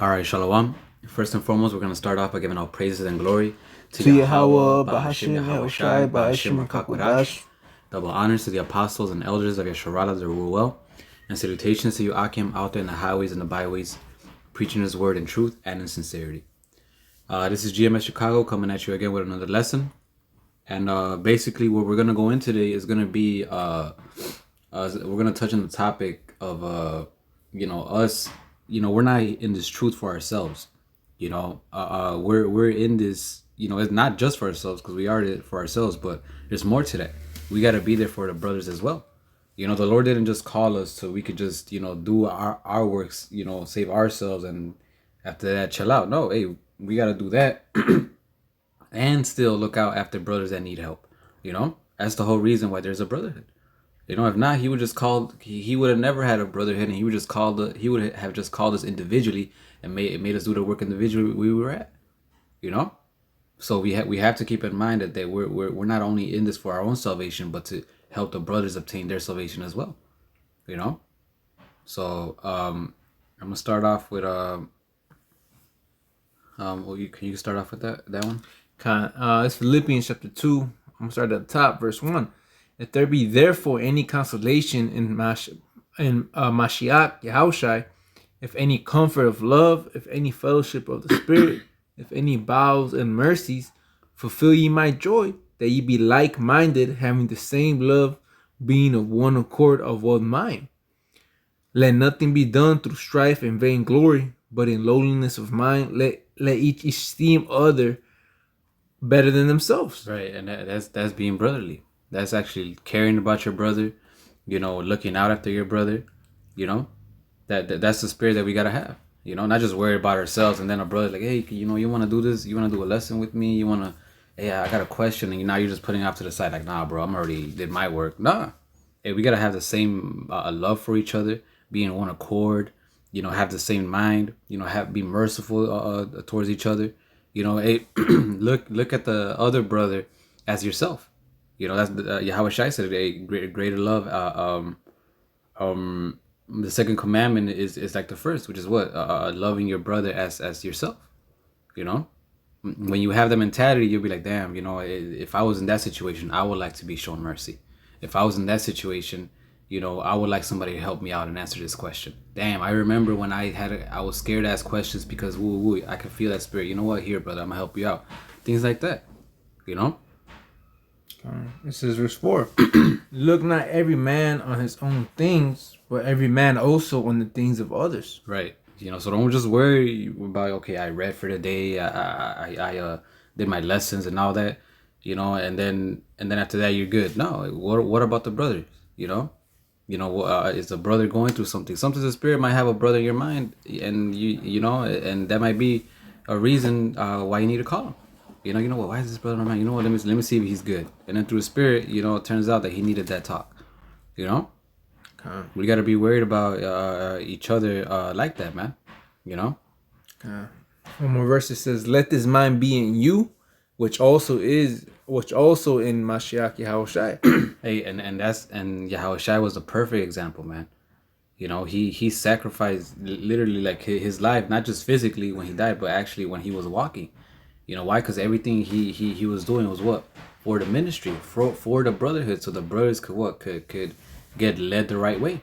All right, Shalom. First and foremost, we're going to start off by giving all praises and glory to To Yahweh, Yahweh, Bahashim Bahashim, Yahweh Shai, Yahushai, Bahashim Bahashim, Rakakwadash. Kakwadash. Double honors to the apostles and elders of Yesharala that rule well. And salutations to you, Akim, out there in the highways and the byways, preaching his word in truth and in sincerity. This is GMS Chicago coming at you again with another lesson. And basically, what we're going to go in today is going to be, we're going to touch on the topic of, us, we're not in this truth for ourselves. We're in this, it's not just for ourselves, because we are it for ourselves, but there's more to that. We got to be there for the brothers as well. The Lord didn't just call us so we could just, do our works, save ourselves, and after that chill out. No, hey, we got to do that and still look out after brothers that need help. That's the whole reason why there's a brotherhood. If not, he would just call. He would have never had a brotherhood, and he would just he would have just called us individually and made us do the work individually we were at. So we have to keep in mind that we're not only in this for our own salvation, but to help the brothers obtain their salvation as well. So I'm gonna start off with can you start off with that one? It's Philippians chapter 2. I'm going to start at the top, verse 1. If there be therefore any consolation in Mashiach Yahushai, if any comfort of love, if any fellowship of the Spirit, if any bowels and mercies, fulfill ye my joy, that ye be like-minded, having the same love, being of one accord, of one mind. Let nothing be done through strife and vainglory, but in lowliness of mind, let each esteem other better than themselves. Right, and that's being brotherly. That's actually caring about your brother, looking out after your brother. That's the spirit that we gotta have. Not just worry about ourselves, and then a brother like, hey, you want to do this? You want to do a lesson with me? You want to? Hey, I got a question, and now you're just putting it off to the side like, nah, bro, I'm already did my work. Nah, hey, we gotta have the same love for each other, be in one accord. Have the same mind. Be merciful towards each other. Hey, look at the other brother as yourself. That's Yahweh Shai said a greater love. The second commandment is like the first, which is what loving your brother as yourself. When you have the mentality, you'll be like, damn, if I was in that situation, I would like to be shown mercy. If I was in that situation, I would like somebody to help me out and answer this question. Damn, I remember when I was scared to ask questions because I could feel that spirit. You know what? Here, brother, I'm gonna help you out. Things like that. This is verse 4. Look not every man on his own things, but every man also on the things of others. Right. So don't just worry about, okay, I read for the day, I did my lessons and all that, and then after that you're good. No, what about the brothers? Is the brother going through something? Sometimes the spirit might have a brother in your mind, and and that might be a reason why you need to call him. What? Why is this brother in my mind? Let me see if he's good. And then through the spirit, it turns out that he needed that talk. We got to be worried about each other like that, man. One more verse, it says, let this mind be in you, which also in Mashiach Yahushai. Hey, and Yahweh Shai was a perfect example, man. He sacrificed literally like his life, not just physically when he died, but actually when he was walking. Why? Because everything he was doing was what? For the ministry, for the brotherhood, so the brothers could get led the right way,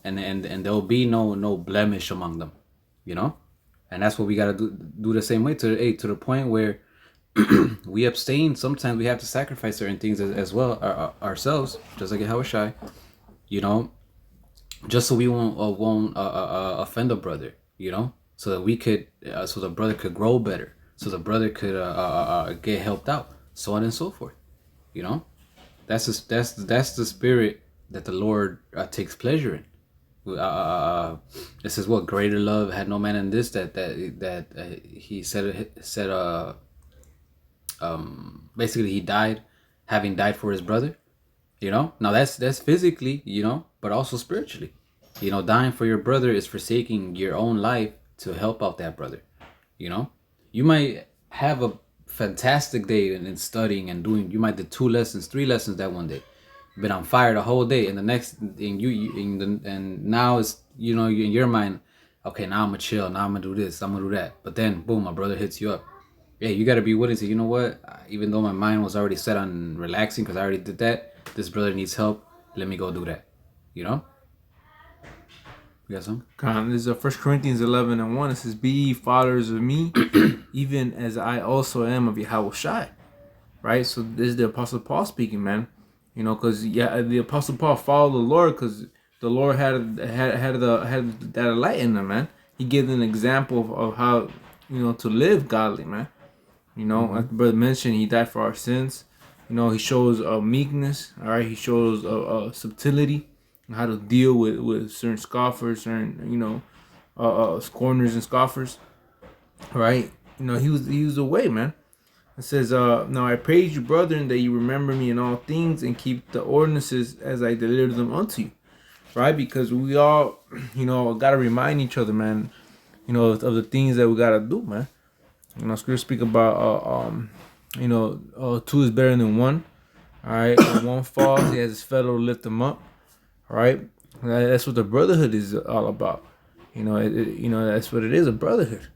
and there'll be no blemish among them, and that's what we gotta do the same way to the point where we abstain. Sometimes we have to sacrifice certain things as well ourselves, just like Yahweh Shai, just so we won't offend a brother, so that we could so the brother could grow better, so the brother could get helped out, so on and so forth. That's the spirit that the Lord takes pleasure in. This is what greater love had no man in this that he said basically he died, having died for his brother. Now that's physically, but also spiritually. Dying for your brother is forsaking your own life to help out that brother. You might have a fantastic day in studying and doing. You might do 2 lessons, 3 lessons that one day, been on fire the whole day, and the next and now it's in your mind, okay, now I'm gonna chill. Now I'm gonna do this. I'm gonna do that. But then, boom, my brother hits you up. Yeah, you gotta be willing to. You know what? Even though my mind was already set on relaxing because I already did that, this brother needs help. Let me go do that. You know? You got some? This is 1 Corinthians 11:1. It says, "Be ye followers of me, even as I also am of Yahweh Shai." Right? So this is the Apostle Paul speaking, man. You know, because the Apostle Paul followed the Lord because the Lord had that light in him, man. He gave an example of how, to live godly, man. You know, like the brother mentioned, he died for our sins. You know, he shows meekness. All right, he shows subtlety, how to deal with certain scoffers, certain scorners and scoffers. All right, he was the way, man. It says, "Now I praise you, brethren, that you remember me in all things and keep the ordinances as I delivered them unto you." Right, because we all, gotta remind each other, man. Of the things that we gotta do, man. Scripture speak about two is better than one. All right, when one falls, he has his fellow to lift him up. All right, that's what the brotherhood is all about. That's what it is, a brotherhood.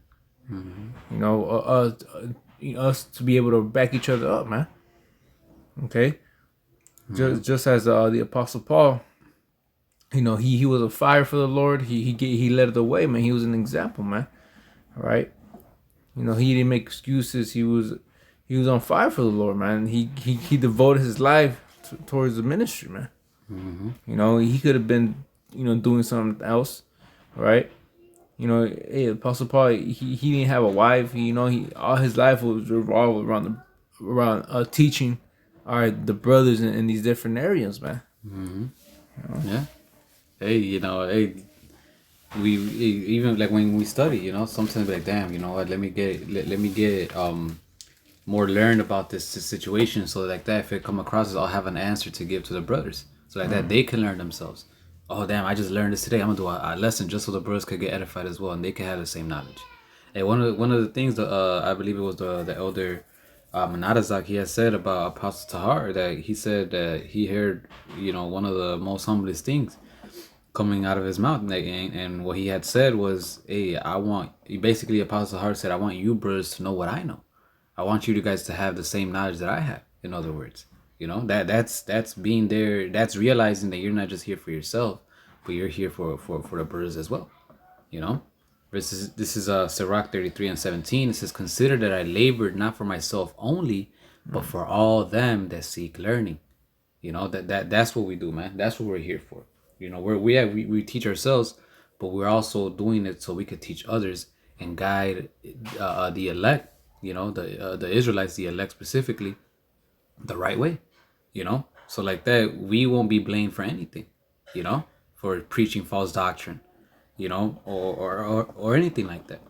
Us to be able to back each other up, man. Okay, just as the Apostle Paul, he was a fire for the Lord. He led the way, man. He was an example, man. All right. He didn't make excuses. He was on fire for the Lord, man. He devoted his life towards the ministry, man. He could have been, doing something else, right? Hey, Apostle Paul, he didn't have a wife. He all his life was revolved around teaching, all right, the brothers in these different areas, man. Yeah. Hey, we even like when we study, sometimes like, damn, you know what? Let me get more learned about this situation, so like that if it come across, I'll have an answer to give to the brothers, so like that they can learn themselves. Oh damn, I just learned this today. I'm gonna do a lesson just so the brothers could get edified as well, and they can have the same knowledge. And one of the things that I believe it was the elder Manadazak, he has said about Apostle Tahar, that he said that he heard one of the most humblest things coming out of his mouth, and what he had said was, hey, basically Apostle Tahar said, I want you brothers to know what I know. I want you guys to have the same knowledge that I have. In other words, that's being there. That's realizing that you're not just here for yourself, but you're here for the brothers as well. This is Sirach 33:17. It says, "Consider that I labored not for myself only, but for all them that seek learning." That's what we do, man. That's what we're here for. We teach ourselves, but we're also doing it so we could teach others and guide the elect. The Israelites, the elect specifically, the right way. So like that, we won't be blamed for anything. For preaching false doctrine. Or anything like that.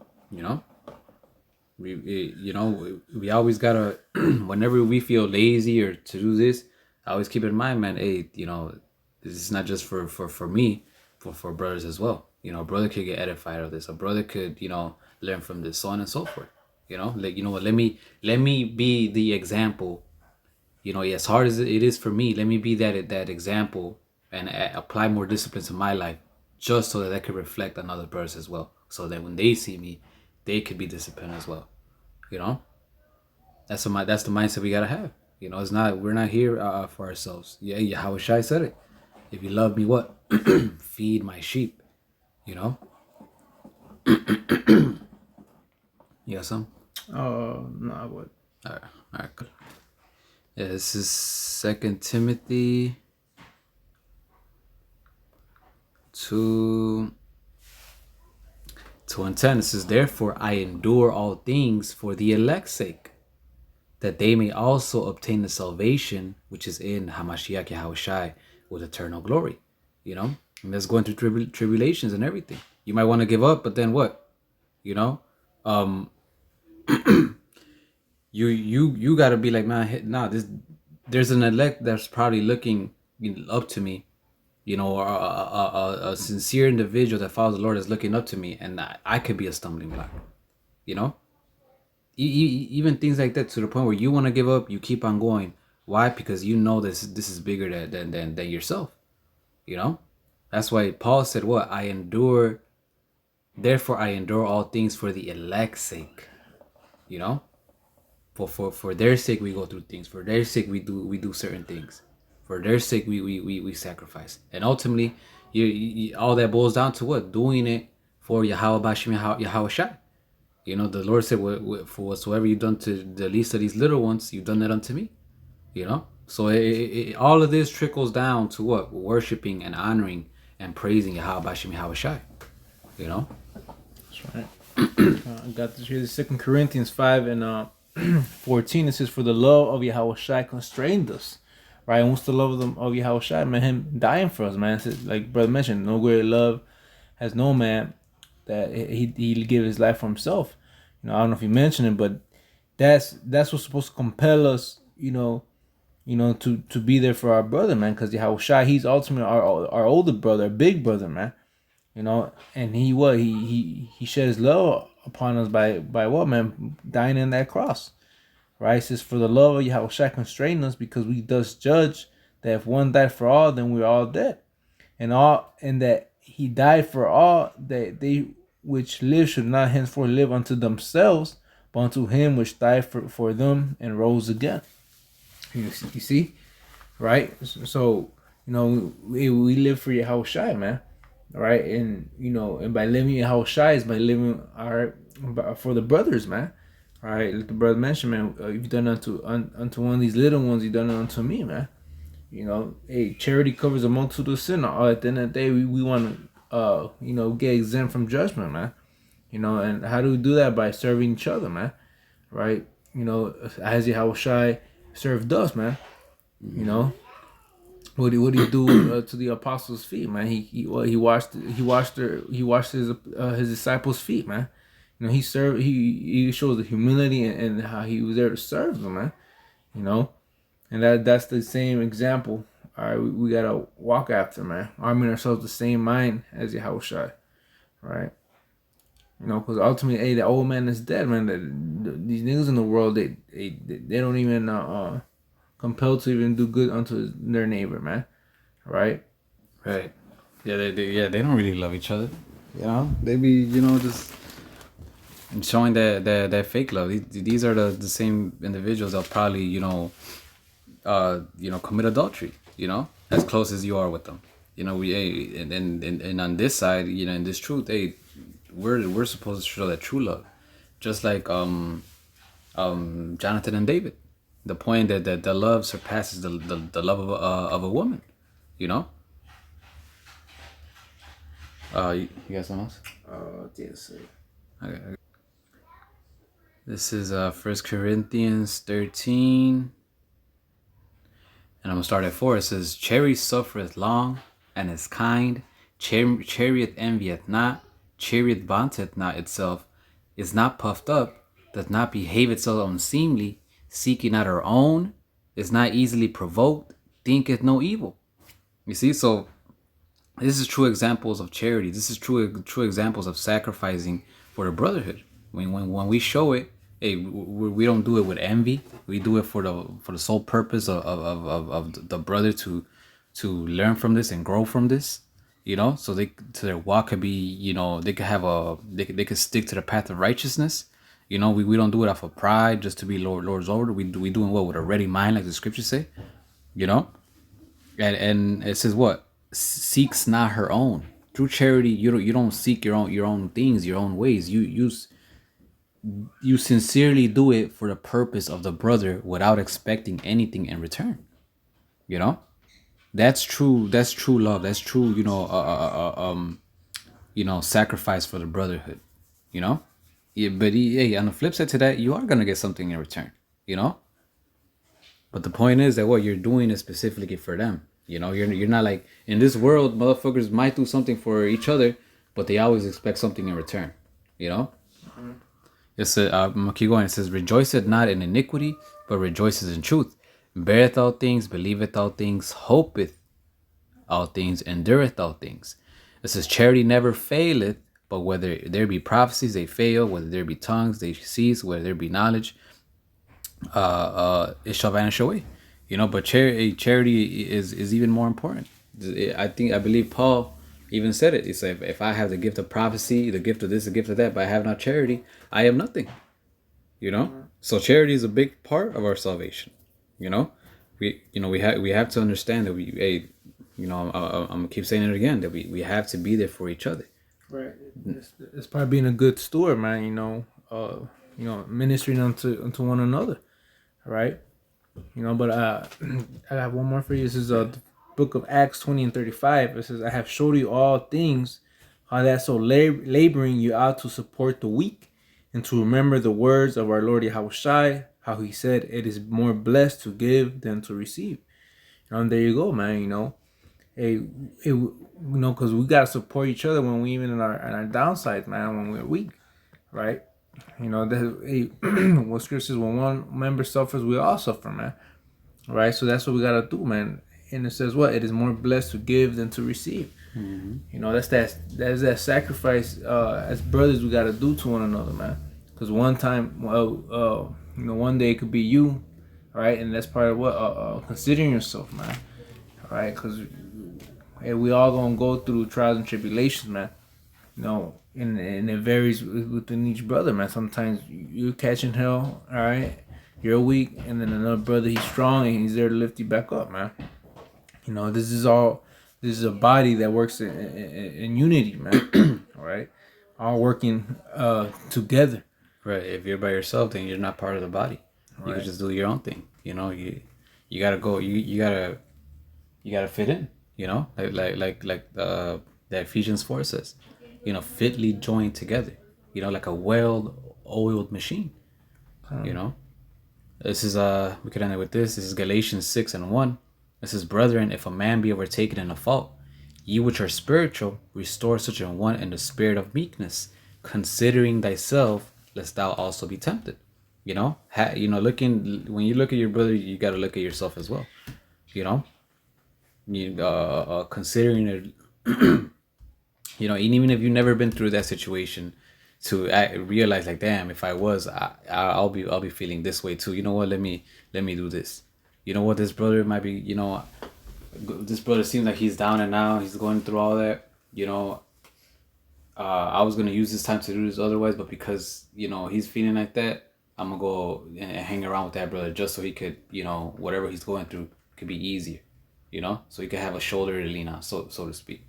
We always gotta whenever we feel lazy or to do this, I always keep in mind, man, hey, this is not just for me, for brothers as well. A brother could get edified of this. A brother could, learn from this, so on and so forth. Let me be the example. As hard as it is for me, let me be that example and apply more discipline to my life, just so that I could reflect on other brothers as well. So that when they see me, they could be disciplined as well. That's the mindset we gotta have. We're not here for ourselves. Yeah, how Shai said it. If you love me, what? Feed my sheep. You got some? No, I would. All right, good. Yeah, this is 2 Timothy 2:10. It says, "Therefore I endure all things for the elect's sake, that they may also obtain the salvation which is in Hamashiach Yahushai with eternal glory." And that's going through tribulations and everything. You might want to give up, but then what? You gotta be like, man, nah, there's an elect that's probably looking up to me, or a sincere individual that follows the Lord is looking up to me, and I could be a stumbling block. Even things like that, to the point where you want to give up, you keep on going. Why? Because this is bigger than yourself. That's why Paul said, what? I endure Therefore, I endure all things for the elect's sake. You know, for their sake we go through things. For their sake we do certain things. For their sake we sacrifice. And ultimately, all that boils down to what? Doing it for Yahweh Bashim Yahweh Shai. You know, the Lord said, "For whatsoever you've done to the least of these little ones, you've done that unto me." You know, so all of this trickles down to what? Worshiping and honoring and praising Yahweh Bashim Yahweh Shai. You know. That's right. I got this here. The 2 Corinthians 5 and 14. It says, "For the love of Yahweh Shai constrained us." Right? And what's the love of Yahweh Shai? Man, him dying for us, man. It says, like brother mentioned, no greater love has no man that he give his life for himself. You know, I don't know if you mentioned it, but that's what's supposed to compel us, to be there for our brother, man. Because Yahweh Shai, he's ultimately our older brother, our big brother, man. You know, and he shed his love upon us by what, man? Dying in that cross. Right? It says, "For the love of Yahweh shall constrain us, because we thus judge that if one died for all, then we're all dead. And that he died for all, that they which live should not henceforth live unto themselves, but unto him which died for them and rose again." You see? Right? So, we live for Yahweh Shai, man. Right? And and by living Yahweh Shai is by living for the brothers, man. Right, like the brother mentioned, man, if you done unto one of these little ones, you done it unto me, man. Hey, charity covers a multitude of sin. At the end of the day, we want to, get exempt from judgment, man. And how do we do that? By serving each other, man. Right? As Yahweh Shai served us, man. What do you do to the apostles' feet, man? He washed his disciples' feet, man. He served. He shows the humility and how he was there to serve them, man. And that's the same example. All right, we gotta walk after, man. Arming ourselves the same mind as Yahweh Shai, right? Because ultimately, hey, the old man is dead, man. These niggas in the world, they don't even compelled to even do good unto their neighbor, man. Right? Right. Yeah, they don't really love each other. They be just showing that fake love. These are the same individuals that'll probably commit adultery. As close as you are with them. And on this side, in this truth, hey, we're supposed to show that true love, just like Jonathan and David. The point that the love surpasses the love of a woman. You got something else? Yes. Okay. This is 1 Corinthians 13. And I'm going to start at 4. It says, "Charity suffereth long, and is kind. Chariot envieth not. Chariot vaunteth not itself. Is not puffed up. Doth not behave itself unseemly. Seeking not her own. Is not easily provoked. Thinketh no evil." You see, so this is true examples of charity. This is true examples of sacrificing for the brotherhood. When we show it, hey, we don't do it with envy. We do it for the sole purpose of the brother to learn from this and grow from this. So their walk could be, they could have they could stick to the path of righteousness. We don't do it off of pride just to be Lord's order. We doing what with a ready mind, like the scriptures say. And it says what? Seeks not her own. Through charity, you don't seek your own things, your own ways. You sincerely do it for the purpose of the brother without expecting anything in return. That's true love. That's true, sacrifice for the brotherhood. Yeah, but on the flip side to that, you are gonna get something in return. But the point is that what you're doing is specifically for them. You're not like, in this world, motherfuckers might do something for each other, but they always expect something in return. Mm-hmm. It's I'm gonna keep going. It says, "Rejoiceth not in iniquity, but rejoiceth in truth. Beareth all things, believeth all things, hopeth all things, endureth all things." It says, "Charity never faileth, but whether there be prophecies, they fail. Whether there be tongues, they cease. Whether there be knowledge, it shall vanish away." But charity is even more important. I believe Paul, even said it. He said, if I have the gift of prophecy, the gift of this, the gift of that, but I have not charity, I am nothing. You know? So charity is a big part of our salvation. You know? We have to understand that I'm gonna keep saying it again, that we have to be there for each other. Right. It's part of being a good steward, man. Ministering unto one another, right? But I have one more for you. This is the book of Acts 20:35. It says, "I have showed you all things, how that so laboring you ought to support the weak, and to remember the words of our Lord Yahushua, how he said, it is more blessed to give than to receive." And there you go, man. Because we gotta support each other when we even in our downsides, man, when we're weak, right? What scripture says, when one member suffers, we all suffer, man. Right? So that's what we gotta do, man. And it says what? It is more blessed to give than to receive. That's that sacrifice as brothers we gotta do to one another, man. Because one day it could be you, right? And that's part of what considering yourself, man. All right? Because we all gonna go through trials and tribulations, man. And it varies within each brother, man. Sometimes you're catching hell, all right? You're weak, and then another brother, he's strong, and he's there to lift you back up, man. This is a body that works in unity, man. All right? All working together. Right. If you're by yourself, then you're not part of the body. Right. You can just do your own thing. You gotta go. You gotta fit in. Like the Ephesians 4 says. Fitly joined together. Like a well-oiled machine. This is we could end it with this. This is Galatians 6:1. It says, "Brethren, if a man be overtaken in a fault, ye which are spiritual, restore such an one in the spirit of meekness, considering thyself, lest thou also be tempted." When you look at your brother, you got to look at yourself as well. Considering it, even if you've never been through that situation, to realize like, damn, if I was, I'll be feeling this way too. You know what? Let me do this. This brother might be. This brother seems like he's down and out. He's going through all that. I was gonna use this time to do this otherwise, but because he's feeling like that, I'm gonna go and hang around with that brother just so he could, whatever he's going through could be easier. So he could have a shoulder to lean on, so to speak.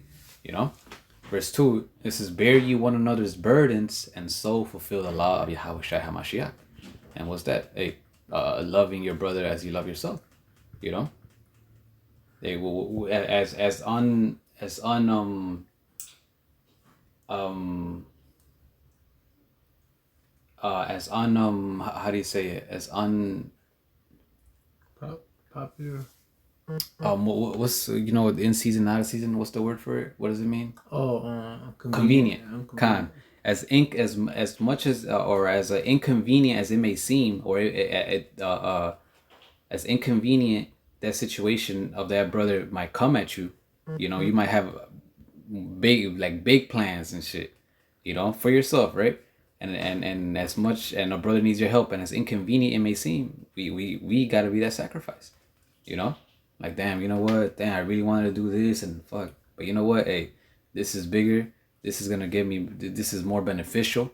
Verse 2, it says, "Bear ye one another's burdens, and so fulfill the law of Yahushua HaMashiach." And what's that? Loving your brother as you love yourself. How do you say it? Popular. What's in season, out of season? What's the word for it? What does it mean? Convenient. As much as or as inconvenient as it may seem, or as inconvenient that situation of that brother might come at you. You might have big plans and shit. For yourself, right? And as much, and a brother needs your help, and as inconvenient it may seem, we gotta be that sacrifice. Like, damn, you know what? Damn, I really wanted to do this and fuck. But you know what? Hey, this is bigger. This is gonna this is more beneficial,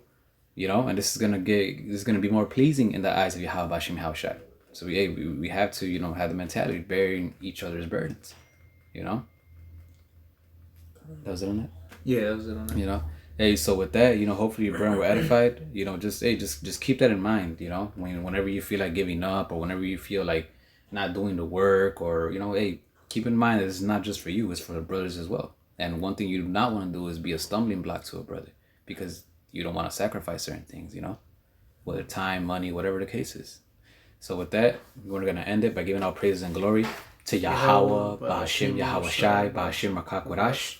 and this is gonna be more pleasing in the eyes of Yahweh Bashim Haushai. So we have to, have the mentality of bearing each other's burdens. That was it on that? Yeah, that was it on that. Hey, so with that, hopefully your brethren were edified. Just keep that in mind, whenever you feel like giving up, or whenever you feel like not doing the work, or hey, keep in mind that it's not just for you, it's for the brothers as well. And one thing you do not want to do is be a stumbling block to a brother, because you don't want to sacrifice certain things, whether time, money, whatever the case is. So with that, we're gonna end it by giving all praises and glory to Yahweh, Ba'ashim Yahawashi, Ba'ashim Rakak Warash.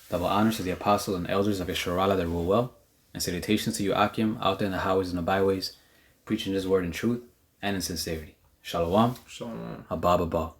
Double honors to the apostles and elders of Yeshurala that rule well, and salutations to you Akim out there in the highways and the byways, preaching His word in truth and in sincerity. Shalom. Shalom. Habab.